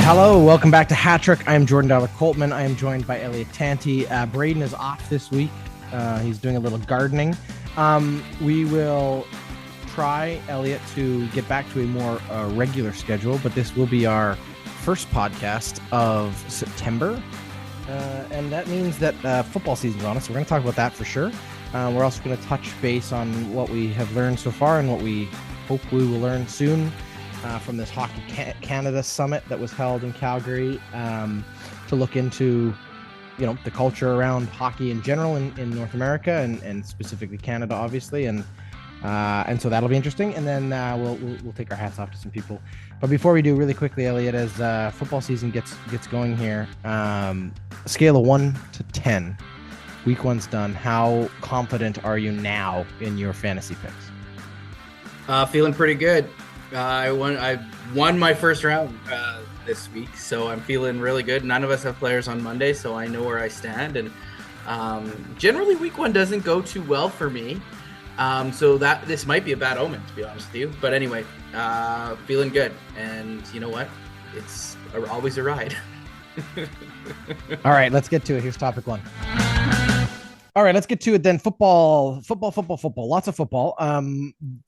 Hello, welcome back to Hat Trick. I am Jordan Dollar-Coltman. I am joined by Elliott Tanti. Braden is off this week. He's doing a little gardening. We will try, Elliott, to get back to a more regular schedule, but this will be our first podcast of September. And that means that football season's on us. So we're going to talk about that for sure. We're also going to touch base on what we have learned so far and what we hope we will learn soon from this Hockey Canada Summit that was held in Calgary, to look into, the culture around hockey in general in North America and specifically Canada, obviously. And so that'll be interesting. And then we'll take our hats off to some people. But before we do, really quickly, Elliott, as football season gets going here, a scale of 1 to 10, week one's done. How confident are you now in your fantasy picks? Feeling pretty good. I won my first round this week, so I'm feeling really good. None of us have players on Monday, so I know where I stand. And generally, week one doesn't go too well for me. So this might be a bad omen, to be honest with you. But anyway, feeling good. And you know what? It's always a ride. All right, let's get to it. Here's topic one. All right, let's get to it then. Football. Lots of football.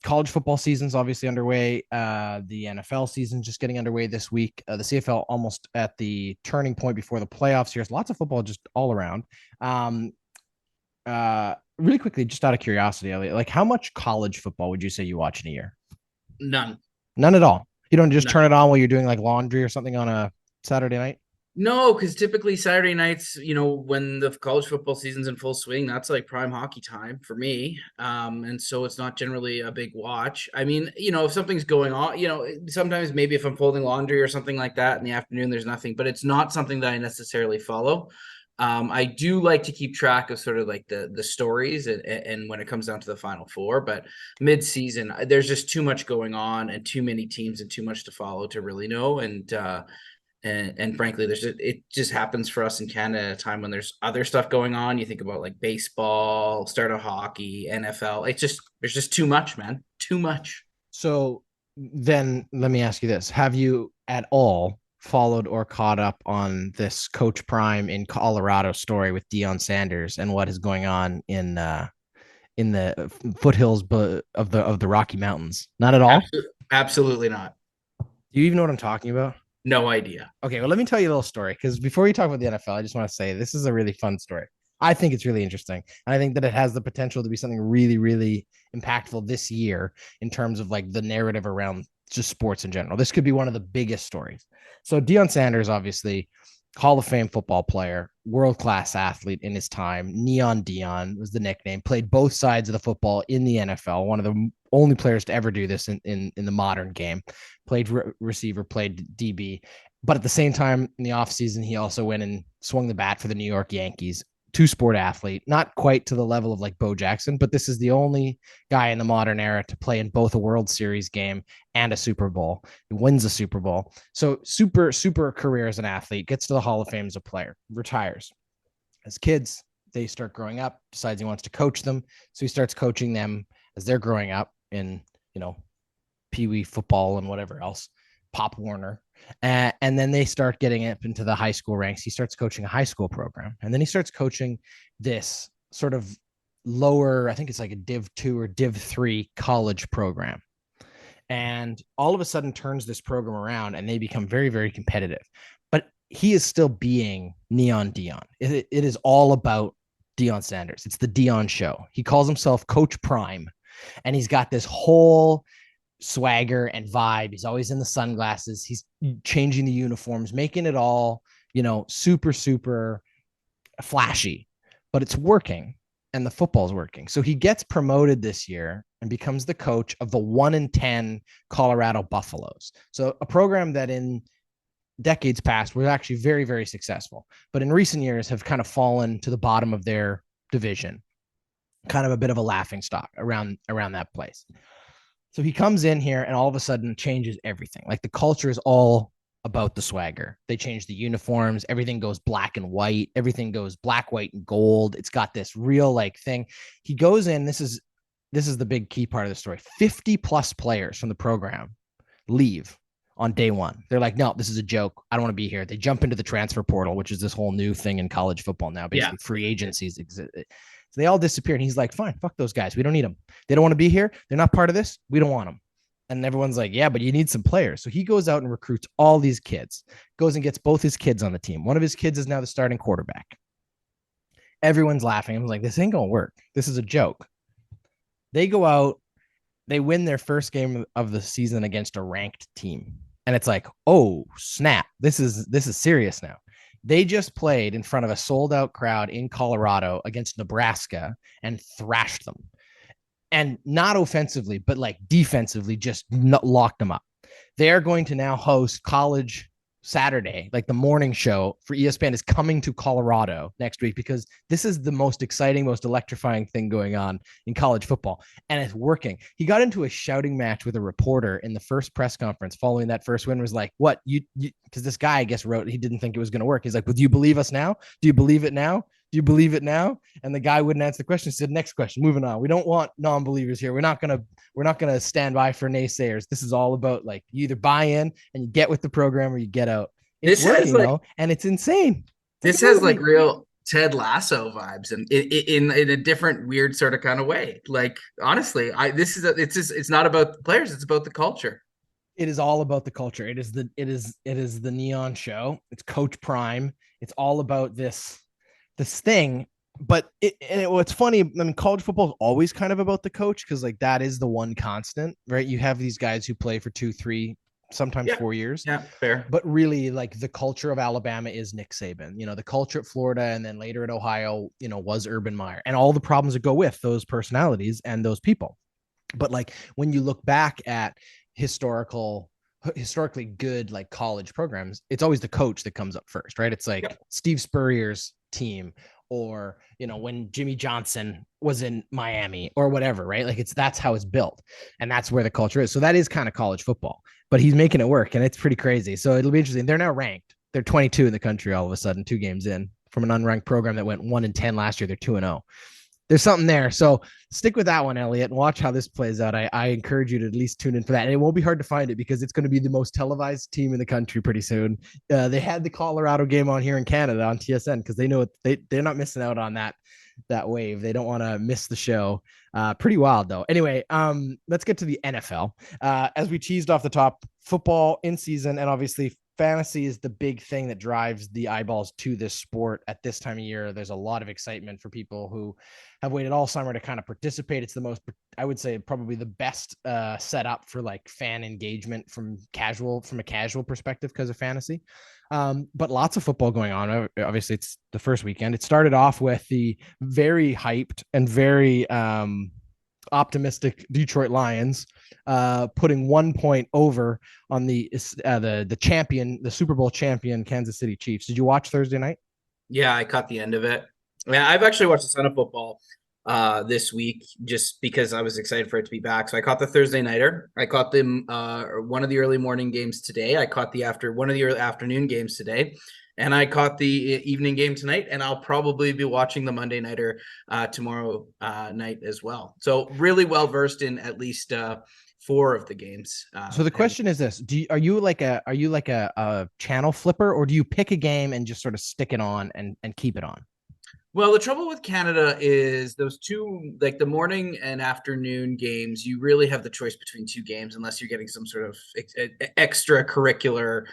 College football season's obviously underway. The NFL season just getting underway this week. The CFL almost at the turning point before the playoffs here. So lots of football just all around. Really quickly, just out of curiosity, Elliott, like how much college football would you say you watch in a year? None at all. You don't just None. turn it on while you're doing like laundry or something on a Saturday night? No, because typically Saturday nights, when the college football season's in full swing, that's like prime hockey time for me. And so it's not generally a big watch. I mean, if something's going on, sometimes maybe if I'm folding laundry or something like that in the afternoon, there's nothing, but it's not something that I necessarily follow. I do like to keep track of sort of like the stories and when it comes down to the Final Four, but mid-season, there's just too much going on and too many teams and too much to follow to really know. And frankly, it just happens for us in Canada at a time when there's other stuff going on. You think about like baseball, start of hockey, NFL. There's just too much, man. Too much. So then let me ask you this. Have you at all followed or caught up on this Coach Prime in Colorado story with Deion Sanders and what is going on in the foothills of the Rocky Mountains? Not at all? Absolutely not. Do you even know what I'm talking about? No idea. Okay, well, let me tell you a little story, because before we talk about the NFL, I just want to say this is a really fun story. I think it's really interesting. And I think that it has the potential to be something really, really impactful this year in terms of like the narrative around just sports in general. This could be one of the biggest stories. So Deion Sanders, obviously, Hall of Fame football player, world-class athlete in his time. Neon Deion was the nickname. Played both sides of the football in the NFL. One of the only players to ever do this in the modern game. Played receiver, played DB. But at the same time, in the offseason, he also went and swung the bat for the New York Yankees. Two-sport athlete, not quite to the level of like Bo Jackson, but this is the only guy in the modern era to play in both a World Series game and a Super Bowl. He wins a Super Bowl. So super career as an athlete, gets to the Hall of Fame as a player, retires. As kids, they start growing up, decides he wants to coach them. So he starts coaching them as they're growing up in, Pee-wee football and whatever else, Pop Warner. And then they start getting up into the high school ranks. He starts coaching a high school program. And then he starts coaching this sort of lower, I think it's like a Div 2 or Div 3 college program. And all of a sudden turns this program around and they become very, very competitive. But he is still being Neon Deion. It is all about Deion Sanders. It's the Deion show. He calls himself Coach Prime. And he's got this whole swagger and vibe. He's always in the sunglasses. He's changing the uniforms, making it all, super flashy, but it's working and the football's working. So he gets promoted this year and becomes the coach of the 1-10 Colorado Buffaloes. So a program that in decades past was actually very, very successful, but in recent years have kind of fallen to the bottom of their division, kind of a bit of a laughing stock around that place. So he comes in here and all of a sudden changes everything. Like the culture is all about the swagger. They change the uniforms. Everything goes black and white. Everything goes black, white, and gold. It's got this real like thing. He goes in. This is the big key part of the story. 50 plus players from the program leave on day one. They're like, no, this is a joke. I don't want to be here. They jump into the transfer portal, which is this whole new thing in college football now. Yeah. Basically, free agencies exist. So they all disappear. And he's like, fine, fuck those guys. We don't need them. They don't want to be here. They're not part of this. We don't want them. And everyone's like, yeah, but you need some players. So he goes out and recruits all these kids, goes and gets both his kids on the team. One of his kids is now the starting quarterback. Everyone's laughing. I'm like, this ain't going to work. This is a joke. They go out, they win their first game of the season against a ranked team. And it's like, oh, snap. This is serious now. They just played in front of a sold out crowd in Colorado against Nebraska and thrashed them. And not offensively, but like defensively, just locked them up. They are going to now host College Saturday, like the morning show for ESPN is coming to Colorado next week because this is the most exciting, most electrifying thing going on in college football. And it's working. He got into a shouting match with a reporter in the first press conference following that first win, was like, what you because this guy, I guess, wrote, he didn't think it was going to work. He's like, well, do you believe us now? Do you believe it now? Do you believe it now? And the guy wouldn't answer the question. He said, next question, moving on. We don't want non-believers here. We're not gonna stand by for naysayers. This is all about like you either buy in and you get with the program or you get out. It's working though, and it's insane. This has like real Ted Lasso vibes, and in a different weird sort of kind of way. Like honestly, it's not about the players; it's about the culture. It is all about the culture. It is the neon show. It's Coach Prime. It's all about this thing. But what's funny, I mean, college football is always kind of about the coach because like that is the one constant, right? You have these guys who play for 2, 3, sometimes 4 years. Yeah, fair. But really, like the culture of Alabama is Nick Saban. You know, the culture at Florida and then later at Ohio, you know, was Urban Meyer and all the problems that go with those personalities and those people. But like when you look back at historically good like college programs, it's always the coach that comes up first, right? It's like Steve Spurrier's team, or you know when Jimmy Johnson was in Miami or whatever, right? Like that's how it's built, and that's where the culture is. So that is kind of college football, but he's making it work, and it's pretty crazy. So it'll be interesting. They're now ranked. They're 22 in the country all of a sudden, 2 games in from an unranked program that went 1-10 last year. They're 2-0. There's something there. So stick with that one, Elliott, and watch how this plays out. I encourage you to at least tune in for that. And it won't be hard to find it because it's going to be the most televised team in the country pretty soon. They had the Colorado game on here in Canada on TSN because they know they're not missing out on that wave. They don't want to miss the show. Pretty wild though. Anyway, let's get to the NFL. As we teased off the top, football in season, and obviously fantasy is the big thing that drives the eyeballs to this sport at this time of year. There's a lot of excitement for people who have waited all summer to kind of participate. It's the most, I would say, probably the best setup for like fan engagement from a casual perspective because of fantasy. But lots of football going on. Obviously, it's the first weekend. It started off with the very hyped and very optimistic Detroit Lions putting 1 point over on the champion, the Super Bowl champion Kansas City Chiefs. Did you watch Thursday night? Yeah, I caught the end of it. Yeah, I've actually watched a ton of football this week just because I was excited for it to be back. So I caught the Thursday nighter. I caught them one of the early morning games today. I caught one of the early afternoon games today. And I caught the evening game tonight, and I'll probably be watching the Monday nighter tomorrow night as well. So really well versed in at least 4 of the games. So the question is this: are you like a channel flipper, or do you pick a game and just sort of stick it on and keep it on? Well, the trouble with Canada is those 2, like the morning and afternoon games, you really have the choice between 2 games unless you're getting some sort of extracurricular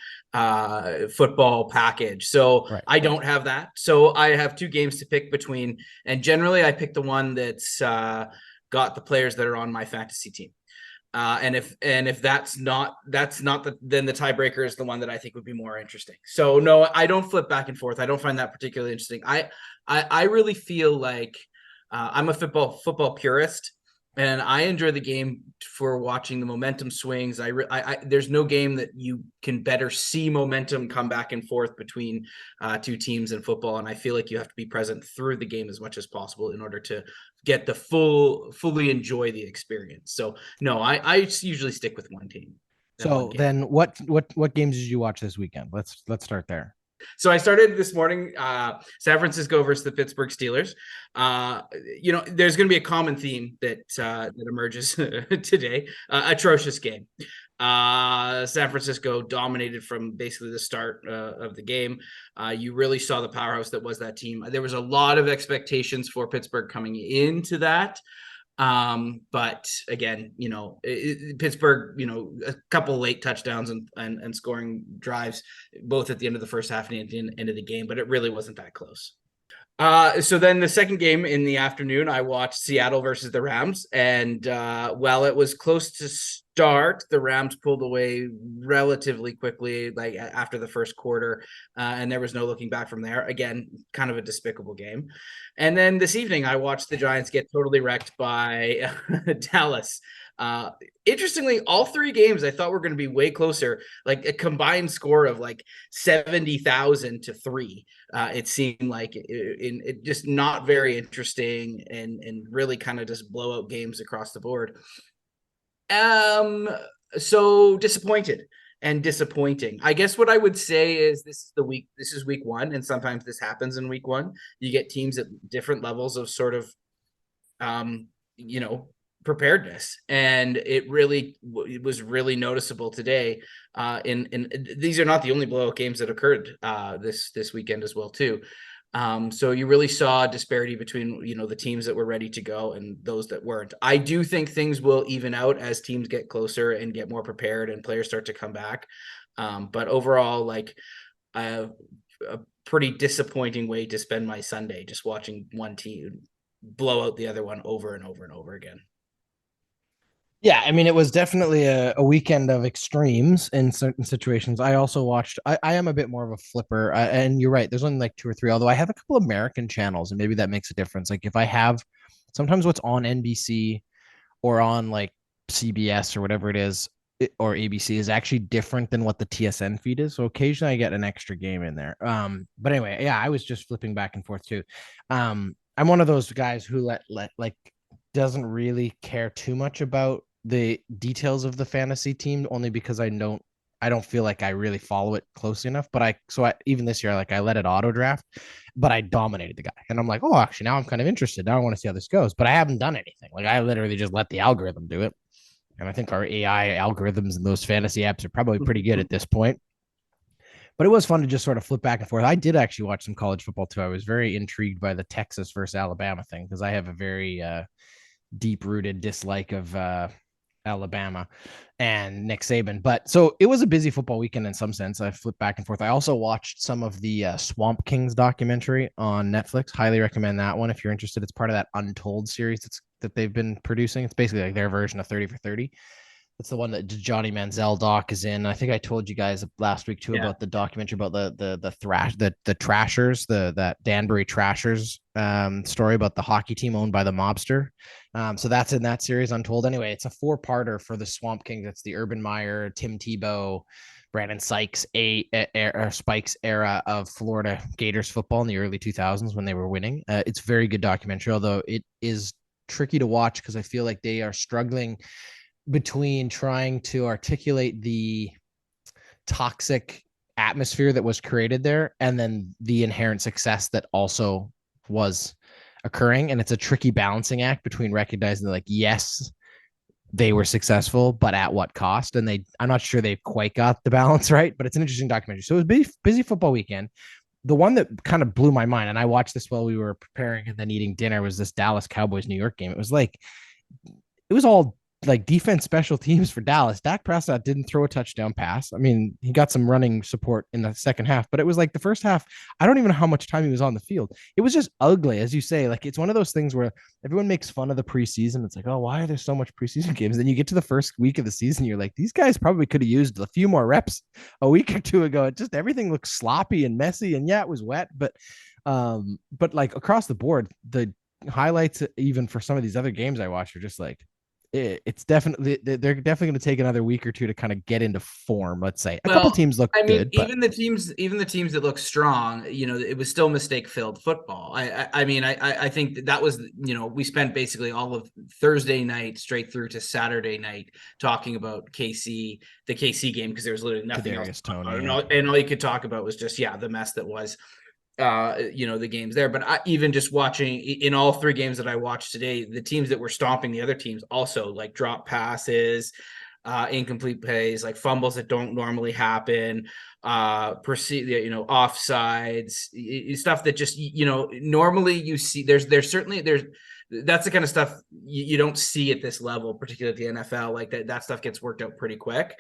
football package. So right. I don't have that. So I have 2 games to pick between. And generally I pick the one that's got the players that are on my fantasy team. And if that's not then the tiebreaker is the one that I think would be more interesting. So no, I don't flip back and forth. I don't find that particularly interesting. I really feel like I'm a football purist, and I enjoy the game for watching the momentum swings. There's no game that you can better see momentum come back and forth between 2 teams in football, and I feel like you have to be present through the game as much as possible in order to get the fully enjoy the experience. So no, I usually stick with one team. So then what games did you watch this weekend? Let's start there. So I started this morning, San Francisco versus the Pittsburgh Steelers. There's going to be a common theme that emerges today. Atrocious game. San Francisco dominated from basically the start of the game. You really saw the powerhouse that was that team. There was a lot of expectations for Pittsburgh coming into that. But again, Pittsburgh, a couple late touchdowns and scoring drives, both at the end of the first half and at the end of the game, but it really wasn't that close. So then the second game in the afternoon, I watched Seattle versus the Rams. And while it was close to start, the Rams pulled away relatively quickly, like after the first quarter. And there was no looking back from there. Again, kind of a despicable game. And then this evening, I watched the Giants get totally wrecked by Dallas. Interestingly, all three games I thought were going to be way closer, like a combined score of like 70,000 to 3. It seemed like it just not very interesting and really kind of just blowout games across the board. So disappointed and disappointing. I guess what I would say is this is week one, and sometimes this happens in week one. You get teams at different levels of sort of preparedness, and it was really noticeable today. In these are not the only blowout games that occurred this weekend as well too. So you really saw a disparity between the teams that were ready to go and those that weren't. I do think things will even out as teams get closer and get more prepared and players start to come back. But overall, like a pretty disappointing way to spend my Sunday, just watching one team blow out the other one over and over and over again. Yeah, I mean, it was definitely a weekend of extremes in certain situations. I also watched, I am a bit more of a flipper, and you're right, there's only like two or three, although I have a couple American channels, and maybe that makes a difference. Like if I have sometimes what's on NBC or on like CBS or whatever it is, or ABC is actually different than what the TSN feed is. So occasionally I get an extra game in there. But anyway, yeah, I was just flipping back and forth too. I'm one of those guys who let like doesn't really care too much about the details of the fantasy team, only because I don't feel like I really follow it closely enough. But even this year, like I let it auto draft, but I dominated the guy. And I'm like, oh, actually now I'm kind of interested. Now I want to see how this goes. But I haven't done anything. Like I literally just let the algorithm do it. And I think our AI algorithms in those fantasy apps are probably pretty good at this point. But it was fun to just sort of flip back and forth. I did actually watch some college football too. I was very intrigued by the Texas versus Alabama thing because I have a very deep rooted dislike of Alabama and Nick Saban. But so it was a busy football weekend in some sense. I flipped back and forth. I also watched some of the Swamp Kings documentary on Netflix. Highly recommend that one if you're interested. It's part of that Untold series that they've been producing. It's basically like their version of 30 for 30. It's the one that Johnny Manziel doc is in. I think I told you guys last week too about the documentary about the Trashers, that Danbury Trashers story about the hockey team owned by the mobster. So that's in that series, Untold. Anyway, it's a 4-parter for the Swamp King. That's the Urban Meyer, Tim Tebow, Brandon Sykes Spikes era of Florida Gators football in the early 2000s when they were winning. It's a very good documentary, although it is tricky to watch because I feel like they are struggling between trying to articulate the toxic atmosphere that was created there and then the inherent success that also was occurring. And it's a tricky balancing act between recognizing that, like, yes, they were successful, but at what cost? And I'm not sure they quite got the balance right, but it's an interesting documentary. So it was busy football weekend. The one that kind of blew my mind, and I watched this while we were preparing and then eating dinner, was this Dallas Cowboys New York game. It was all like defense special teams for Dallas. Dak Prescott didn't throw a touchdown pass. I mean, he got some running support in the second half, but it was like the first half, I don't even know how much time he was on the field. It was just ugly, as you say. Like, it's one of those things where everyone makes fun of the preseason. It's like, oh, why are there so much preseason games? Then you get to the first week of the season, you're like, these guys probably could have used a few more reps a week or two ago. It just, everything looks sloppy and messy, and yeah, it was wet, but like across the board, the highlights, even for some of these other games I watched, are just like, it's definitely, they're definitely going to take another week or two to kind of get into form. Let's say a couple teams look good, but even the teams that look strong, it was still mistake filled football. I think that was, we spent basically all of Thursday night straight through to Saturday night talking about the KC game, because there was literally nothing else. And all you could talk about was just, the mess that was the games there. But even just watching in all three games that I watched today, the teams that were stomping the other teams also like drop passes, incomplete plays, like fumbles that don't normally happen, proceed, offsides, stuff that just, normally you see. There's certainly there's That's the kind of stuff you don't see at this level, particularly at the NFL. Like that stuff gets worked out pretty quick.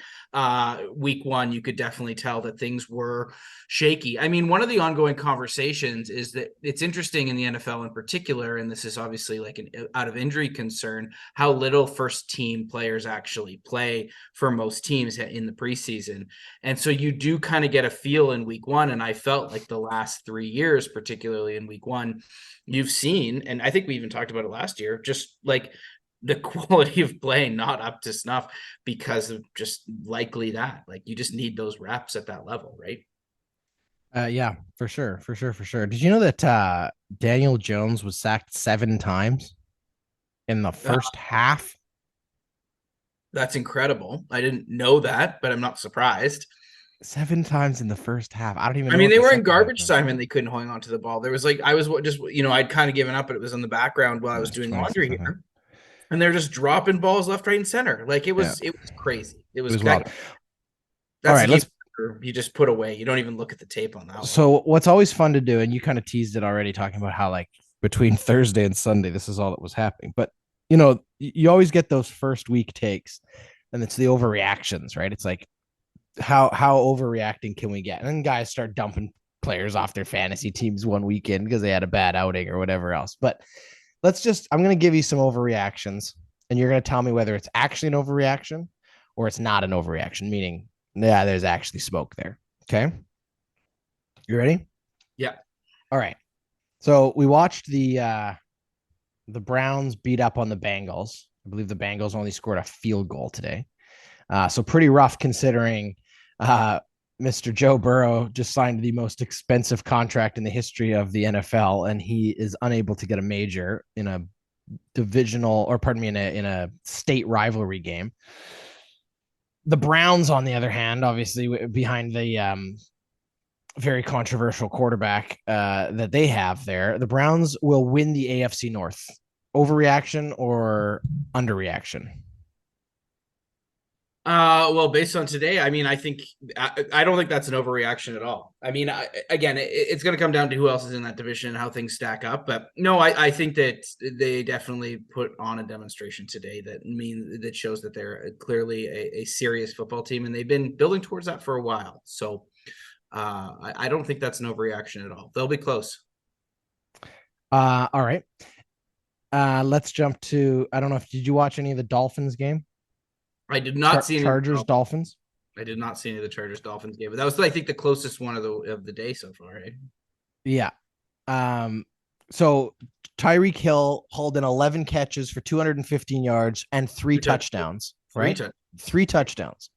Week one, you could definitely tell that things were shaky. I mean, one of the ongoing conversations is that it's interesting in the NFL in particular, and this is obviously like an out of injury concern, how little first team players actually play for most teams in the preseason. And so you do kind of get a feel in week one. And I felt like the last 3 years, particularly in week one, you've seen, and I think we even talked about it last year, just like the quality of play not up to snuff because of just likely that. Like you just need those reps at that level, right? Yeah, for sure, for sure, for sure. Did you know that Daniel Jones was sacked 7 times in the Uh, first half? that's incredible. I didn't know that, but I'm not surprised. 7 times in the first half. I don't even I know mean, what they the were in second half garbage was. time and they couldn't hang on to the ball. There was like, I was just, I'd kind of given up, but it was in the background while I was doing 26, laundry I think. here. And they're just dropping balls left, right, and center. Like Yeah, it was crazy. It it was was wild. that. All That's a right, game let's. you just put away. You don't even look at the tape on that one. So, what's always fun to do, and you kind of teased it already, talking about how like between Thursday and Sunday, this is all that was happening. But you always get those first week takes, and it's the overreactions, right? It's like how overreacting can we get? And then guys start dumping players off their fantasy teams one weekend because they had a bad outing or whatever else. But I'm going to give you some overreactions, and you're going to tell me whether it's actually an overreaction or it's not an overreaction, meaning, yeah, there's actually smoke there. Okay. You ready? Yeah. All right. So we watched the Browns beat up on the Bengals. I believe the Bengals only scored a field goal today. So pretty rough considering uh, Mr. Joe Burrow just signed the most expensive contract in the history of the NFL, and he is unable to get a major in a divisional, or pardon me, in a state rivalry game. The Browns, on the other hand, obviously behind the very controversial quarterback that they have there, the Browns will win the AFC North. Overreaction or underreaction? Well, based on today, I mean, I don't think that's an overreaction at all. I mean, again, it's going to come down to who else is in that division and how things stack up. But no, I think that they definitely put on a demonstration today that shows that they're clearly a serious football team, and they've been building towards that for a while. So I don't think that's an overreaction at all. They'll be close. All right. Let's jump to, I don't know if did you watch any of the Dolphins game? I did not see any. Chargers Dolphins. I did not see any of the Chargers Dolphins game, but that was, I think, the closest one of the day so far. Right? Yeah. So Tyreek Hill hauled in 11 catches for 215 yards and three touchdowns, right? Three touchdowns.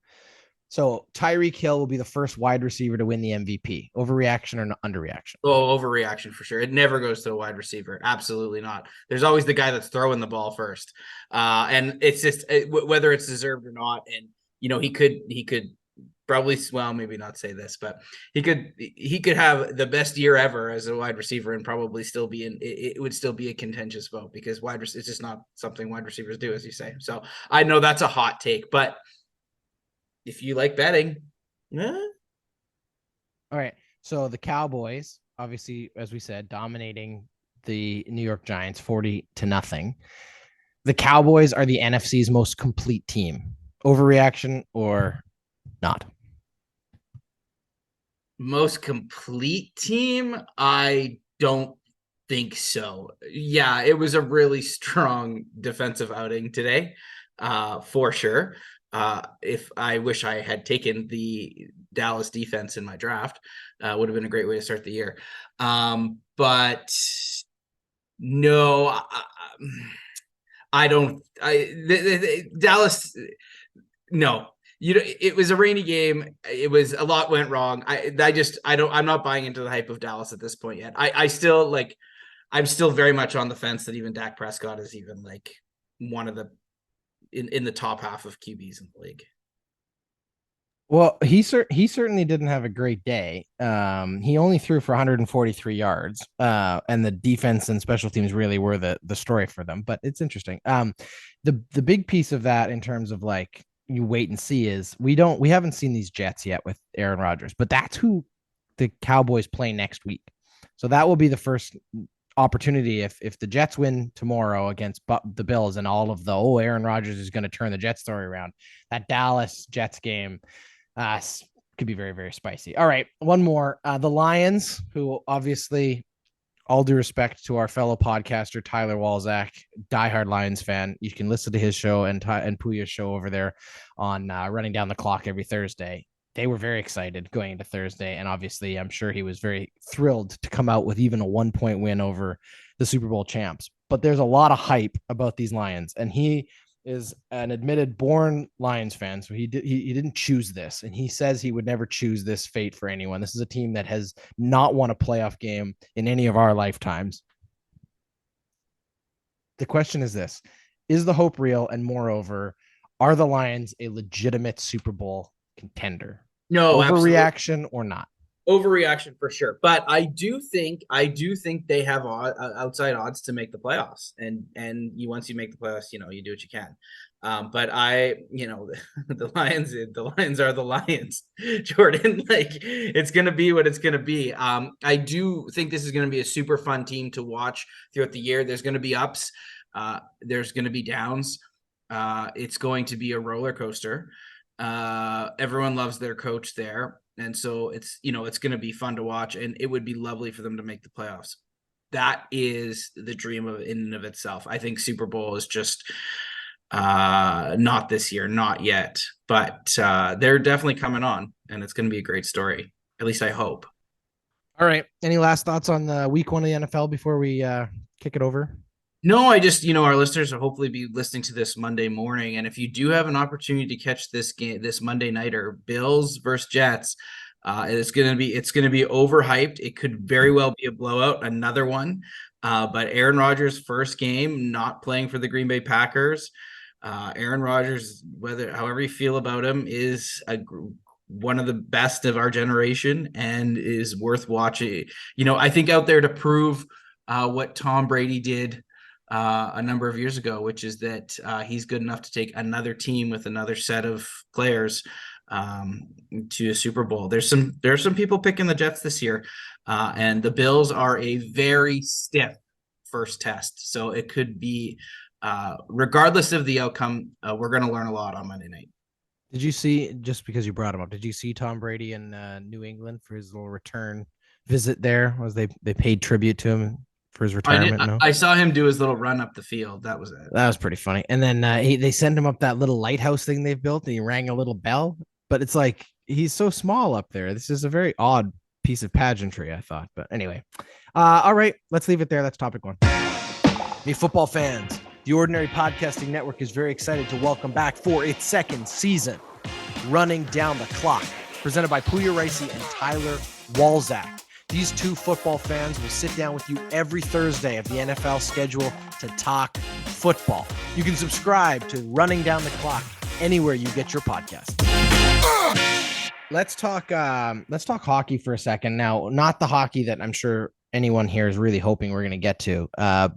So Tyreek Hill will be the first wide receiver to win the MVP. Overreaction or underreaction? Oh, overreaction for sure. It never goes to a wide receiver. Absolutely not. There's always the guy that's throwing the ball first, and it's just whether it's deserved or not. And he could probably, well, maybe not say this, but he could have the best year ever as a wide receiver and probably still be in. It would still be a contentious vote because it's just not something wide receivers do, as you say. So I know that's a hot take, but if you like betting, all right. So the Cowboys, obviously, as we said, dominating the New York Giants 40-0. The Cowboys are the NFC's most complete team. Overreaction or not? most complete team, I don't think so. Yeah, it was a really strong defensive outing today, for sure. If I wish I had taken the Dallas defense in my draft, would have been a great way to start the year. But no, I don't. Dallas. No, it was a rainy game. It was a lot went wrong. I'm not buying into the hype of Dallas at this point yet. I'm still very much on the fence that even Dak Prescott is even like one of the in the top half of QBs in the league. Well, he certainly didn't have a great day. He only threw for 143 yards, and the defense and special teams really were the story for them. But it's interesting. The big piece of that in terms of like you wait and see is we haven't seen these Jets yet with Aaron Rodgers, but that's who the Cowboys play next week. So that will be the first opportunity if the Jets win tomorrow against the Bills and all of the Aaron Rodgers is going to turn the Jets story around. That Dallas Jets game could be very, very spicy. All right, one more. The Lions, who obviously, all due respect to our fellow podcaster Tyler Walzak, diehard Lions fan. You can listen to his show and Puya's show over there on Running Down the Clock every Thursday. They were very excited going into Thursday, and obviously, I'm sure he was very thrilled to come out with even a 1-point win over the Super Bowl champs. But there's a lot of hype about these Lions, and he is an admitted born Lions fan, so he didn't choose this, and he says he would never choose this fate for anyone. This is a team that has not won a playoff game in any of our lifetimes. The question is this: is the hope real? And moreover, are the Lions a legitimate Super Bowl contender? No, absolutely. Overreaction or not? Overreaction for sure, but I do think they have outside odds to make the playoffs, and once you make the playoffs, you do what you can. But the Lions are the Lions, Jordan. Like, it's gonna be what it's gonna be. I do think this is gonna be a super fun team to watch throughout the year. There's gonna be ups, there's gonna be downs. It's going to be a roller coaster. Everyone loves their coach there. And so it's going to be fun to watch, and it would be lovely for them to make the playoffs. That is the dream in and of itself. I think Super Bowl is just not this year, not yet, but they're definitely coming on, and it's going to be a great story. At least I hope. All right. Any last thoughts on the week 1 of the NFL before we kick it over? No, I just, our listeners will hopefully be listening to this Monday morning. And if you do have an opportunity to catch this game, this Monday nighter, Bills versus Jets, it's going to be overhyped. It could very well be a blowout, another one. But Aaron Rodgers' first game, not playing for the Green Bay Packers. Aaron Rodgers, however you feel about him, is one of the best of our generation and is worth watching. I think out there to prove what Tom Brady did a number of years ago, which is that he's good enough to take another team with another set of players to a Super Bowl. There are some people picking the Jets this year, and the Bills are a very stiff first test. So it could be, regardless of the outcome, we're going to learn a lot on Monday night. Did you see, just because you brought him up, did you see Tom Brady in New England for his little return visit there? Was they paid tribute to him for his retirement? No? I saw him do his little run up the field. That was it. That was pretty funny. And then they send him up that little lighthouse thing they've built, and he rang a little bell. But it's like, he's so small up there. This is a very odd piece of pageantry, I thought. But anyway, all right, let's leave it there. That's topic 1. Hey, football fans, the Ordinary Podcasting Network is very excited to welcome back for its second season, Running Down the Clock, presented by Puya Ricey and Tyler Walzak. These two football fans will sit down with you every Thursday of the NFL schedule to talk football. You can subscribe to Running Down the Clock anywhere you get your podcast. Let's talk hockey for a second. Now, not the hockey that I'm sure anyone here is really hoping we're going to get to.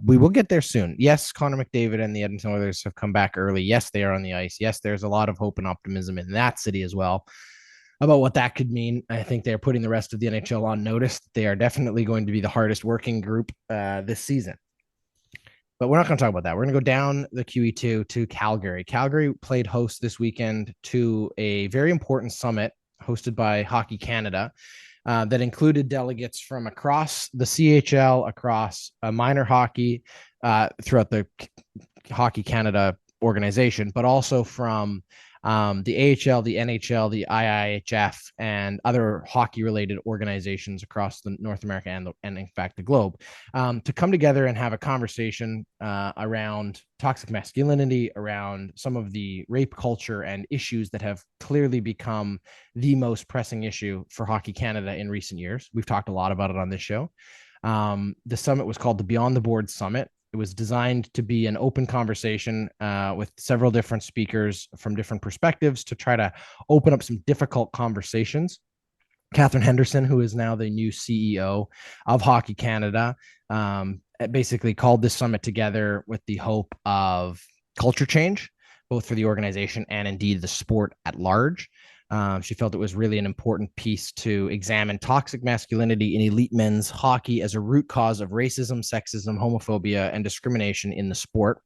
We will get there soon. Yes, Connor McDavid and the Edmonton Oilers have come back early. Yes, they are on the ice. Yes, there's a lot of hope and optimism in that city as well about what that could mean. I think they're putting the rest of the NHL on notice. They are definitely going to be the hardest working group this season. But we're not going to talk about that. We're going to go down the QE2 to Calgary. Calgary played host this weekend to a very important summit hosted by Hockey Canada that included delegates from across the CHL, across minor hockey throughout the Hockey Canada organization, but also from the AHL, the NHL, the IIHF, and other hockey-related organizations across the North America and in fact, the globe, to come together and have a conversation around toxic masculinity, around some of the rape culture and issues that have clearly become the most pressing issue for Hockey Canada in recent years. We've talked a lot about it on this show. The summit was called the Beyond the Board Summit. It was designed to be an open conversation with several different speakers from different perspectives to try to open up some difficult conversations. Catherine Henderson, who is now the new CEO of Hockey Canada, basically called this summit together with the hope of culture change, both for the organization and indeed the sport at large. She felt it was really an important piece to examine toxic masculinity in elite men's hockey as a root cause of racism, sexism, homophobia, and discrimination in the sport.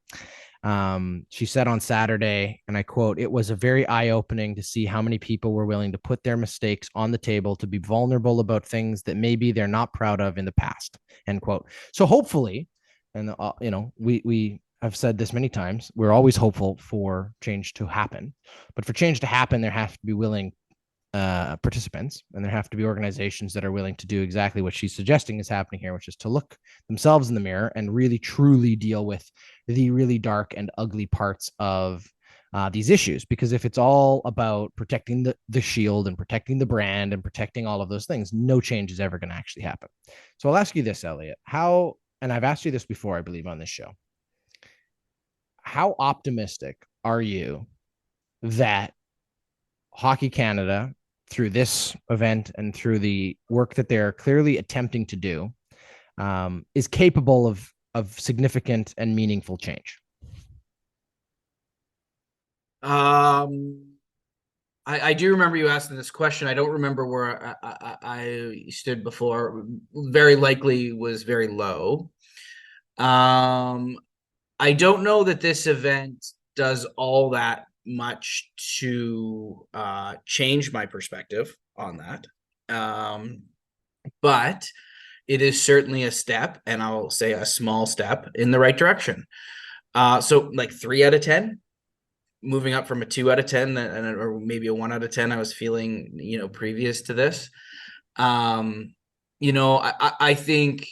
She said on Saturday, and I quote, "It was a very eye-opening to see how many people were willing to put their mistakes on the table, to be vulnerable about things that maybe they're not proud of in the past," end quote. So hopefully, and we have said this many times, we're always hopeful for change to happen, but for change to happen, there have to be willing participants, and there have to be organizations that are willing to do exactly what she's suggesting is happening here, which is to look themselves in the mirror and really truly deal with the really dark and ugly parts of these issues. Because if it's all about protecting the shield and protecting the brand and protecting all of those things, no change is ever going to actually happen. So I'll ask you this, Elliott, and I've asked you this before, I believe, on this show, how optimistic are you that Hockey Canada, through this event and through the work that they're clearly attempting to do, is capable of significant and meaningful change? I do remember you asking this question. I don't remember where I stood before. Very likely was very low. I don't know that this event does all that much to change my perspective on that. But it is certainly a step, and I'll say a small step in the right direction. So like 3 out of 10, moving up from a 2 out of 10 or maybe a 1 out of 10 I was feeling, previous to this. I think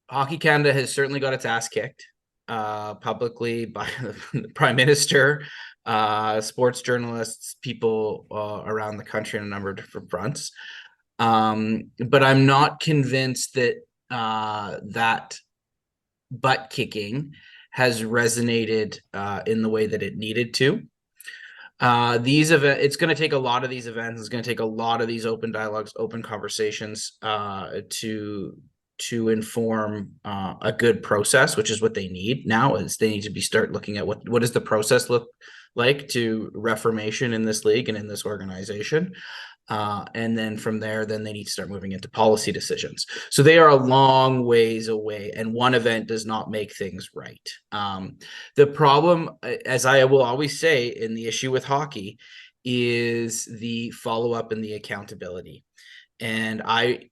Hockey Canada has certainly got its ass kicked publicly by the Prime Minister, sports journalists, people around the country on a number of different fronts. But I'm not convinced that that butt kicking has resonated in the way that it needed to. It's going to take a lot of these events. It's going to take a lot of these open dialogues, open conversations to inform a good process, which is what they need now. Is they need to start looking at what does the process look like to reformation in this league and in this organization. And then from there, then they need to start moving into policy decisions. So they are a long ways away, and one event does not make things right. The problem, as I will always say, in the issue with hockey is the follow-up and the accountability. And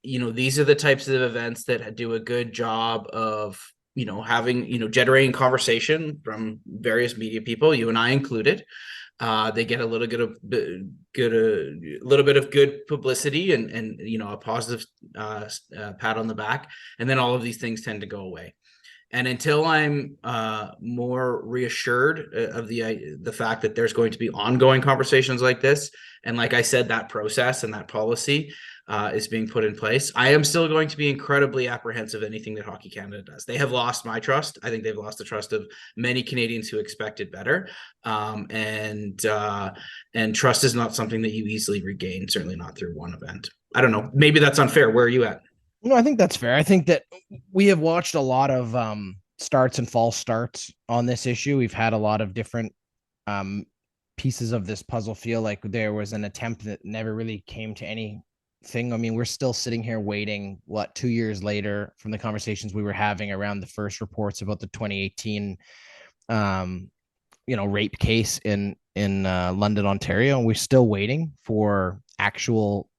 these are the types of events that do a good job of, having, generating conversation from various media people, you and I included. They get a little bit of good publicity and a positive pat on the back, and then all of these things tend to go away. And until I'm more reassured of the fact that there's going to be ongoing conversations like this, and like I said, that process and that policy is being put in place, I am still going to be incredibly apprehensive of anything that Hockey Canada does. They have lost my trust. I think they've lost the trust of many Canadians who expected better. And trust is not something that you easily regain, certainly not through one event. I don't know. Maybe that's unfair. Where are you at? No, I think that's fair. I think that we have watched a lot of starts and false starts on this issue. We've had a lot of different pieces of this puzzle feel like there was an attempt that never really came to anything. I mean, we're still sitting here waiting, 2 years later, from the conversations we were having around the first reports about the 2018 rape case in London, Ontario, and we're still waiting for actual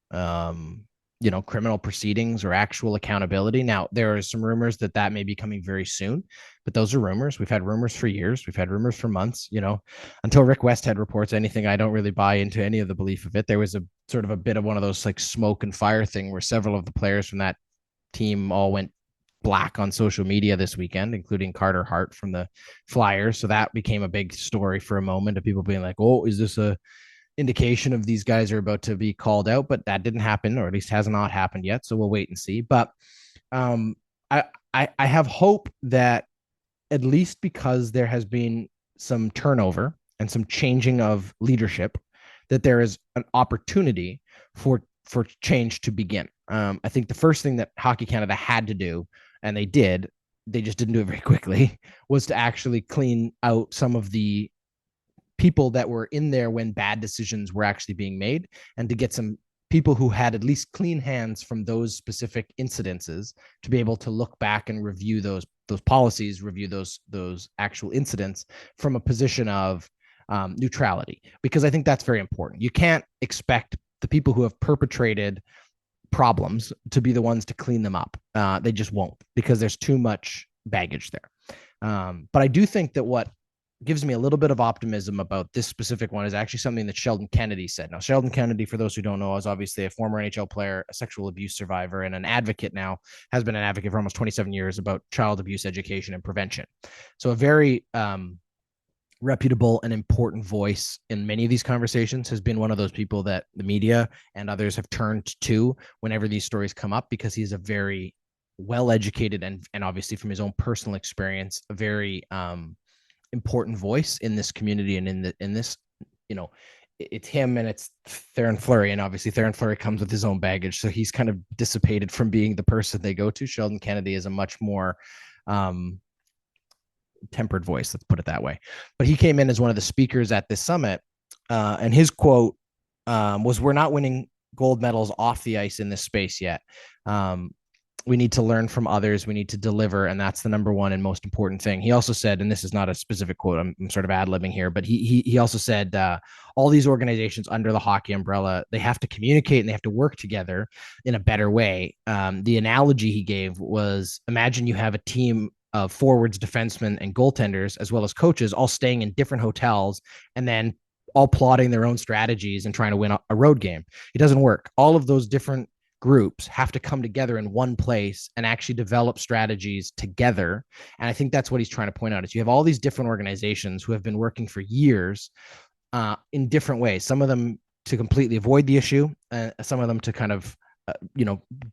criminal proceedings or actual accountability. Now, there are some rumors that may be coming very soon, but those are rumors. We've had rumors for years. We've had rumors for months, until Rick Westhead reports anything. I don't really buy into any of the belief of it. There was a sort of a bit of one of those like smoke and fire thing where several of the players from that team all went black on social media this weekend, including Carter Hart from the Flyers. So that became a big story for a moment of people being like, oh, is this a indication of these guys are about to be called out? But that didn't happen, or at least has not happened yet. So we'll wait and see. But I have hope that, at least because there has been some turnover and some changing of leadership, that there is an opportunity for change to begin. I think the first thing that Hockey Canada had to do, and they just didn't do it very quickly, was to actually clean out some of the people that were in there when bad decisions were actually being made, and to get some people who had at least clean hands from those specific incidences to be able to look back and review those policies, review those actual incidents from a position of neutrality, because I think that's very important. You can't expect the people who have perpetrated problems to be the ones to clean them up. They just won't, because there's too much baggage there. But I do think that what gives me a little bit of optimism about this specific one is actually something that Sheldon Kennedy said. Now, Sheldon Kennedy, for those who don't know, is obviously a former NHL player, a sexual abuse survivor, and an advocate now, has been an advocate for almost 27 years about child abuse education and prevention. So a very reputable and important voice in many of these conversations, has been one of those people that the media and others have turned to whenever these stories come up, because he's a very well-educated and obviously from his own personal experience, a very important voice in this community and in this, it's him and it's Theoren Fleury, and obviously Theoren Fleury comes with his own baggage, so he's kind of dissipated from being the person they go to. Sheldon Kennedy is a much more tempered voice, let's put it that way. But he came in as one of the speakers at this summit, and his quote was, "We're not winning gold medals off the ice in this space yet. We need to learn from others. We need to deliver, and that's the number one and most important thing." He also said, and this is not a specific quote, I'm sort of ad-libbing here, but he also said, all these organizations under the hockey umbrella, they have to communicate and they have to work together in a better way. The analogy he gave was, imagine you have a team of forwards, defensemen, and goaltenders, as well as coaches, all staying in different hotels and then all plotting their own strategies and trying to win a road game. It doesn't work. All of those different groups have to come together in one place and actually develop strategies together. And I think that's what he's trying to point out, is you have all these different organizations who have been working for years in different ways, some of them to completely avoid the issue, some of them to kind of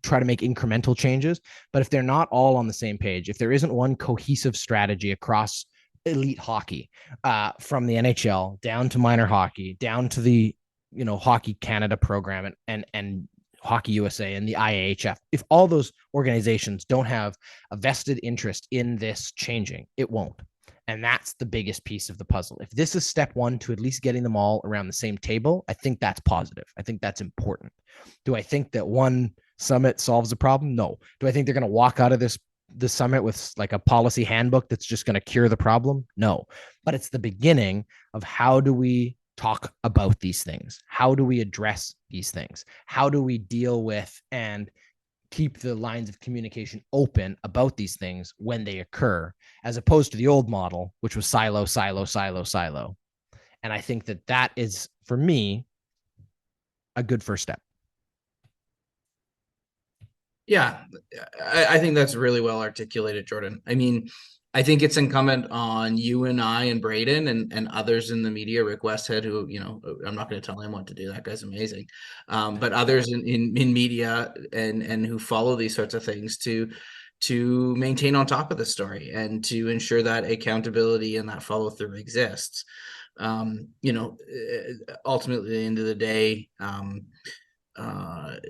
try to make incremental changes. But if they're not all on the same page, if there isn't one cohesive strategy across elite hockey, from the NHL down to minor hockey, down to the Hockey Canada program and Hockey USA and the IAHF, if all those organizations don't have a vested interest in this changing, it won't. And that's the biggest piece of the puzzle. If this is step one to at least getting them all around the same table, I think that's positive. I think that's important. Do I think that one summit solves the problem? No. Do I think they're going to walk out of this summit with like a policy handbook that's just going to cure the problem? No. But it's the beginning of, how do we talk about these things? How do we address these things? How do we deal with and keep the lines of communication open about these things when they occur, as opposed to the old model, which was silo, silo, silo, silo. And I think that is, for me, a good first step. Yeah, I think that's really well articulated, Jordan. I mean, I think it's incumbent on you and I and Braden and others in the media, Rick Westhead, who, I'm not going to tell him what to do. That guy's amazing. But others in media and who follow these sorts of things to maintain on top of the story and to ensure that accountability and that follow through exists. Ultimately, at the end of the day,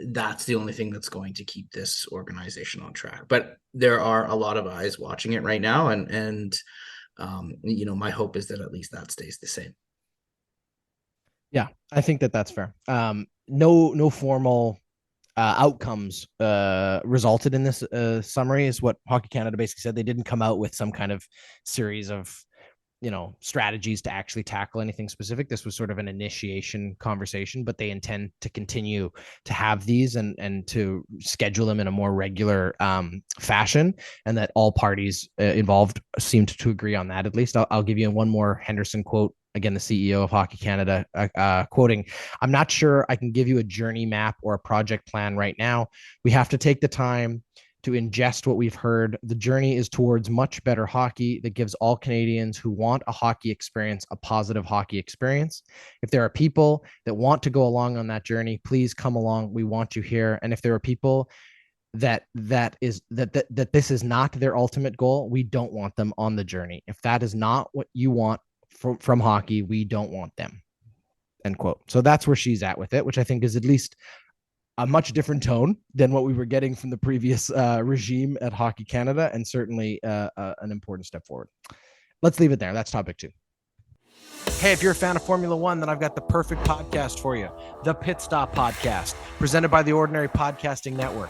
that's the only thing that's going to keep this organization on track. But there are a lot of eyes watching it right now, and my hope is that at least that stays the same. Yeah, I think that's fair. No formal outcomes resulted in this summary, is what Hockey Canada basically said. They didn't come out with some kind of series of strategies to actually tackle anything specific. This was sort of an initiation conversation, but they intend to continue to have these and to schedule them in a more regular fashion, and that all parties involved seemed to agree on that. At least I'll give you one more Henderson quote. Again, the CEO of Hockey Canada, quoting, "I'm not sure I can give you a journey map or a project plan right now. We have to take the time to ingest what we've heard. The journey is towards much better hockey that gives all Canadians who want a hockey experience a positive hockey experience. If there are people that want to go along on that journey, please come along. We want you here. And if there are people that this is not their ultimate goal, we don't want them on the journey. If that is not what you want from hockey, we don't want them." End quote. So that's where she's at with it, which I think is at least a much different tone than what we were getting from the previous regime at Hockey Canada, and certainly an important step forward. Let's leave it there. That's topic 2. Hey, if you're a fan of Formula One, then I've got the perfect podcast for you, the Pit Stop Podcast, presented by the Ordinary Podcasting Network.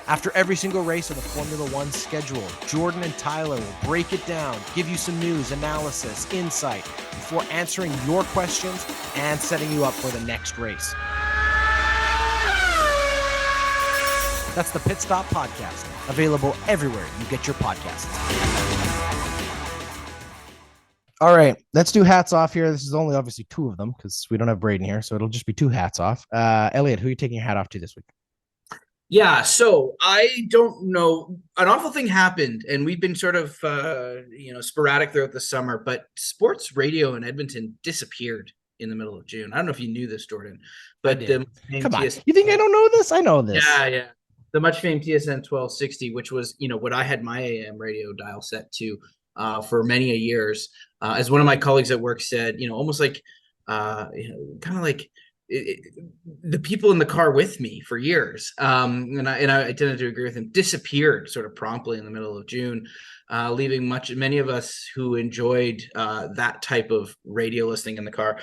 After every single race of the Formula One schedule, Jordan and Tyler will break it down, give you some news, analysis, insight, before answering your questions and setting you up for the next race. That's the Pit Stop Podcast, available everywhere you get your podcasts. All right, let's do hats off here. This is only obviously two of them because we don't have Braden here, so it'll just be two hats off. Elliott, who are you taking your hat off to this week? Yeah, so I don't know. An awful thing happened, and we've been sort of sporadic throughout the summer, but sports radio in Edmonton disappeared in the middle of June. I don't know if you knew this, Jordan, but the Come on, you think I don't know this? I know this. Yeah. The much famed TSN 1260, which was what I had my AM radio dial set to for many a years, as one of my colleagues at work said, almost like kind of like the people in the car with me for years, and I tended to agree with him, disappeared sort of promptly in the middle of June, leaving many of us who enjoyed that type of radio listening in the car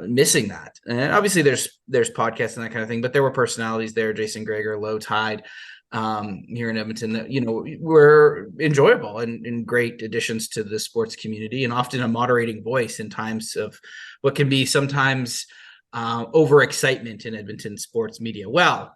missing that. And obviously there's podcasts and that kind of thing, but there were personalities there, Jason Greger, Low Tide, here in Edmonton, that were enjoyable and great additions to the sports community, and often a moderating voice in times of what can be sometimes overexcitement in Edmonton sports media. Well,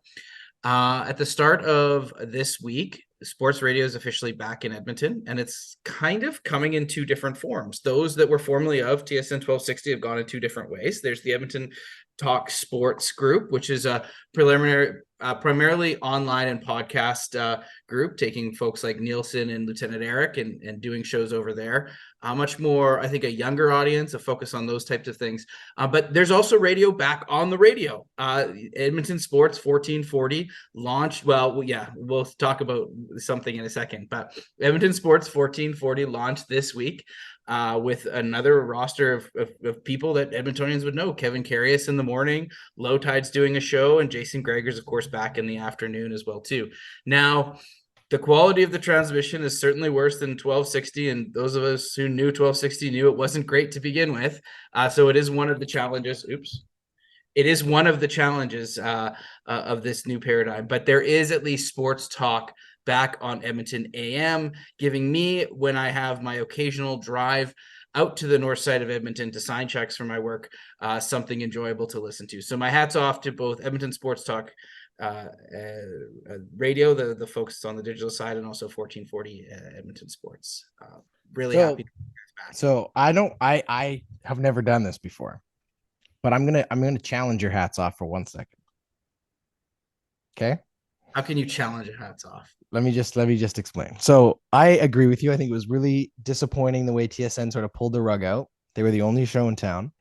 at the start of this week, sports radio is officially back in Edmonton, and it's kind of coming in two different forms. Those that were formerly of TSN 1260 have gone in two different ways. There's the Edmonton Talk Sports Group, which is a primarily online and podcast group, taking folks like Nielsen and Lieutenant Eric and doing shows over there. Much more, I think, a younger audience, a focus on those types of things. But there's also radio back on the radio. Edmonton Sports 1440 launched. Well, yeah, we'll talk about something in a second. But Edmonton Sports 1440 launched this week. With another roster of people that Edmontonians would know. Kevin Carius in the morning, Low Tide's doing a show, and Jason Greger's, of course, back in the afternoon as well, too. Now, the quality of the transmission is certainly worse than 1260, and those of us who knew 1260 knew it wasn't great to begin with. So it is one of the challenges. It is one of the challenges of this new paradigm, but there is at least sports talk back on Edmonton AM, giving me, when I have my occasional drive out to the north side of Edmonton to sign checks for my work, something enjoyable to listen to. So my hat's off to both Edmonton Sports Talk radio, the folks on the digital side, and also 1440 Edmonton Sports. Really happy. So I have never done this before, but I'm gonna challenge your hats off for 1 second. Okay. How can you challenge your hats off? Let me just explain. So I agree with you. I think it was really disappointing the way TSN sort of pulled the rug out. They were the only show in town.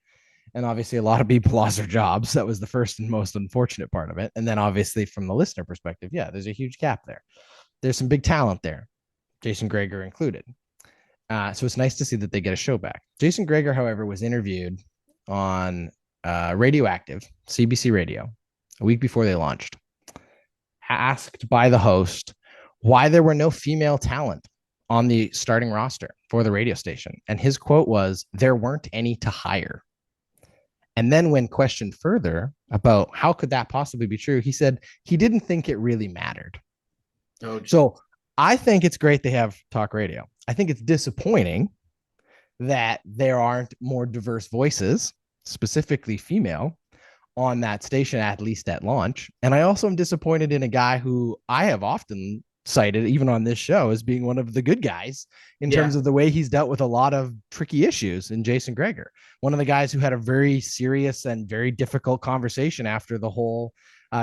And obviously a lot of people lost their jobs. That was the first and most unfortunate part of it. And then obviously from the listener perspective, yeah, there's a huge gap there. There's some big talent there, Jason Greger included. So it's nice to see that they get a show back. Jason Greger, however, was interviewed on Radioactive, CBC Radio, a week before they launched, asked by the host why there were no female talent on the starting roster for the radio station. And his quote was, "There weren't any to hire." And then when questioned further about how could that possibly be true, he said he didn't think it really mattered. So I think it's great they have talk radio. I think it's disappointing that there aren't more diverse voices, specifically female, on that station, at least at launch. And I also am disappointed in a guy who I have often cited, even on this show, as being one of the good guys in terms of the way he's dealt with a lot of tricky issues in Jason Greger. One of the guys who had a very serious and very difficult conversation after the whole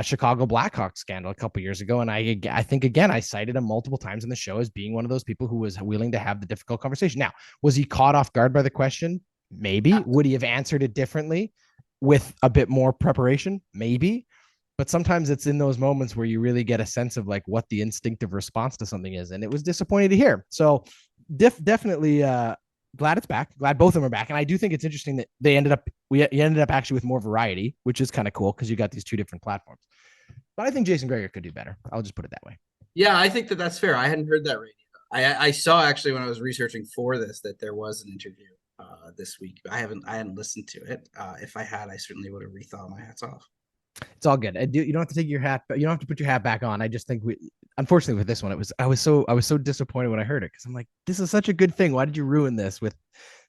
Chicago Blackhawks scandal a couple years ago. And I think, again, I cited him multiple times in the show as being one of those people who was willing to have the difficult conversation. Now, was he caught off guard by the question? Maybe. Would he have answered it differently with a bit more preparation? Maybe. But sometimes it's in those moments where you really get a sense of like what the instinctive response to something is. And it was disappointing to hear. Definitely glad it's back. Glad both of them are back. And I do think it's interesting that we ended up actually with more variety, which is kind of cool because you got these two different platforms. But I think Jason Greger could do better. I'll just put it that way. Yeah, I think that's fair. I hadn't heard that radio. I saw actually when I was researching for this that there was an interview. this week. I hadn't listened to it. If I had, I certainly would have rethought my hats off. It's all good. You don't have to take your hat, but you don't have to put your hat back on. I just think unfortunately with this one, I was so disappointed when I heard it because I'm like, this is such a good thing. Why did you ruin this with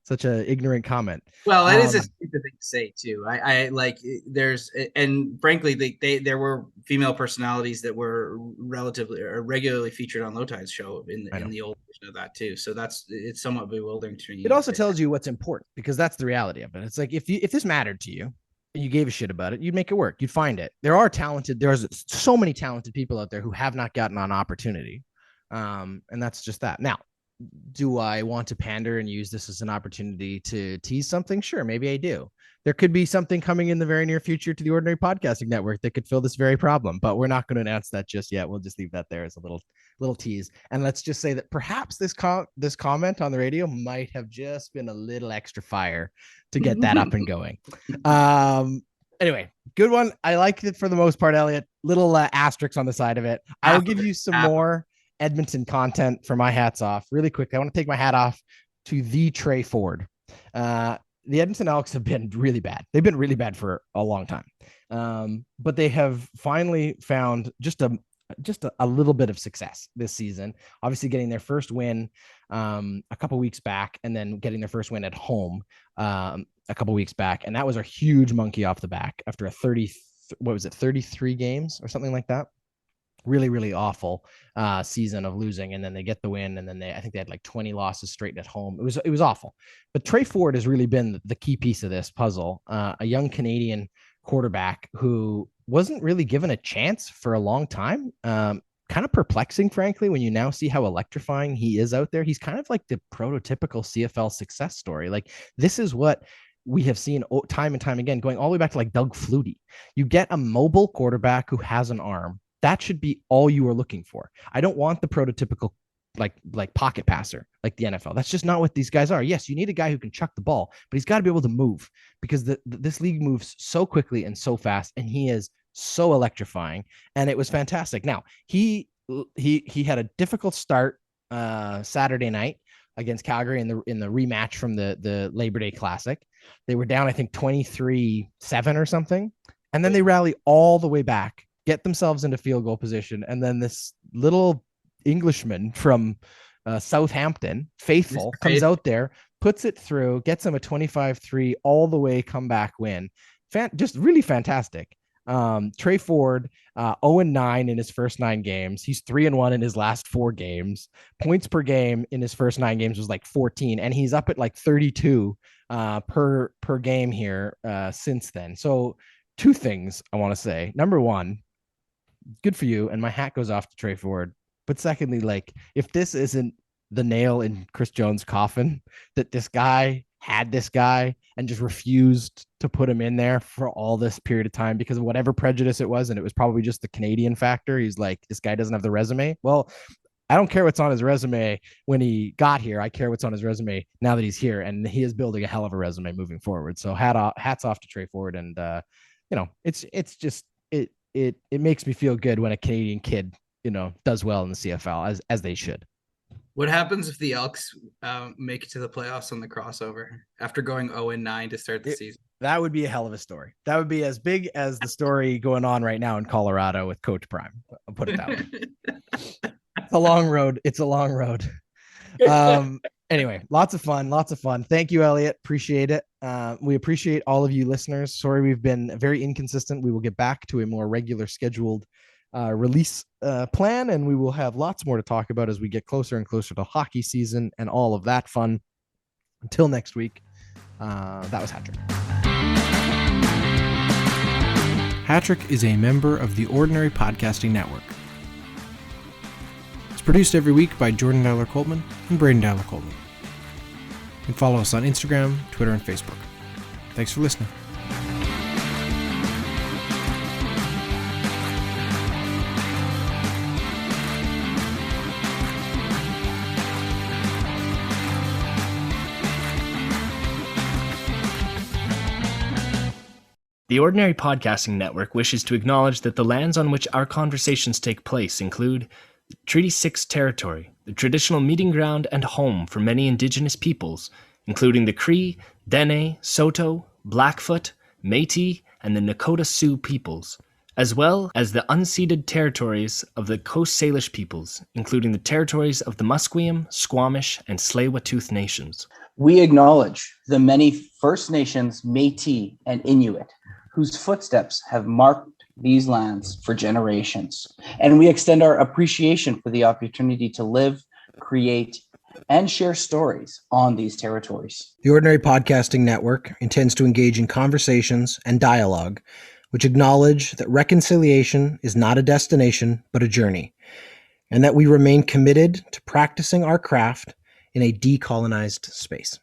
such an ignorant comment? Well, it is a stupid thing to say too. I like there's and frankly there were female personalities that were relatively or regularly featured on Low Tide's show in the old version of that too. So it's somewhat bewildering to me. It also tells you what's important because that's the reality of it. It's like if this mattered to you and you gave a shit about it, you'd make it work. You'd find it. There's so many talented people out there who have not gotten an opportunity. And that's just that. Now, do I want to pander and use this as an opportunity to tease something? Sure, maybe I do. There could be something coming in the very near future to the Ordinary Podcasting Network that could fill this very problem, but we're not going to announce that just yet. We'll just leave that there as a little tease. And let's just say that perhaps this comment on the radio might have just been a little extra fire to get that up and going. Anyway, good one. I like it for the most part, Elliott. Little asterisks on the side of it. I'll give you some more Edmonton content for my hats off really quickly. I want to take my hat off to the Trey Ford. The Edmonton Elks have been really bad. They've been really bad for a long time. But they have finally found just a little bit of success this season, obviously getting their first win a couple weeks back and then getting their first win at home a couple weeks back. And that was a huge monkey off the back after 33 games or something like that. Really, really awful season of losing. And then they get the win. And then I think they had like 20 losses straight at home. It was awful. But Trey Ford has really been the key piece of this puzzle. A young Canadian quarterback who wasn't really given a chance for a long time. Kind of perplexing, frankly, when you now see how electrifying he is out there. He's kind of like the prototypical CFL success story. Like this is what we have seen time and time again, going all the way back to like Doug Flutie. You get a mobile quarterback who has an arm. That should be all you are looking for. I don't want the prototypical like pocket passer like the NFL. That's just not what these guys are. Yes, you need a guy who can chuck the ball, but he's got to be able to move because this league moves so quickly and so fast, and he is so electrifying. And it was fantastic. Now he had a difficult start Saturday night against Calgary in the rematch from the Labor Day Classic. They were down, I think 23-7 or something, and then they rally all the way back, get themselves into field goal position, and then this little Englishman from Southampton, Faithful, comes out there, puts it through, gets him a 25-3 all the way comeback win. Just really fantastic. Trey Ford, 0-9 in his first 9 games. He's 3-1 in his last 4 games. Points per game in his first 9 games was like 14, and he's up at like 32 per game here since then. So 2 things I want to say. Number 1, good for you, and my hat goes off to Trey Ford. But secondly, like if this isn't the nail in Chris Jones' coffin, that this guy had this guy and just refused to put him in there for all this period of time because of whatever prejudice it was, and it was probably just the Canadian factor. He's like, this guy doesn't have the resume. Well, I don't care what's on his resume when he got here. I care what's on his resume now that he's here, and he is building a hell of a resume moving forward. So hats off to Trey Ford, and it's just it makes me feel good when a Canadian kid does well in the CFL as they should. What happens if the Elks make it to the playoffs on the crossover after going 0-9 to start the season? That would be a hell of a story. That would be as big as the story going on right now in Colorado with Coach Prime. I'll put it that way. It's a long road. Anyway, lots of fun. Thank you, Elliott. Appreciate it. We appreciate all of you listeners. Sorry, we've been very inconsistent. We will get back to a more regular scheduled release plan, and we will have lots more to talk about as we get closer and closer to hockey season and all of that fun. Until next week, that was Hatrick. Hatrick is a member of the Ordinary Podcasting Network. It's produced every week by Jordan Dowler Coleman and Braden Dowler Coleman. You can follow us on Instagram, Twitter, and Facebook. Thanks for listening. The Ordinary Podcasting Network wishes to acknowledge that the lands on which our conversations take place include Treaty 6 territory, the traditional meeting ground and home for many Indigenous peoples, including the Cree, Dene, Saulteaux, Blackfoot, Métis, and the Nakota Sioux peoples, as well as the unceded territories of the Coast Salish peoples, including the territories of the Musqueam, Squamish, and Tsleil-Waututh nations. We acknowledge the many First Nations, Métis, and Inuit whose footsteps have marked these lands for generations. And we extend our appreciation for the opportunity to live, create, and share stories on these territories. The Ordinary Podcasting Network intends to engage in conversations and dialogue which acknowledge that reconciliation is not a destination, but a journey, and that we remain committed to practicing our craft in a decolonized space.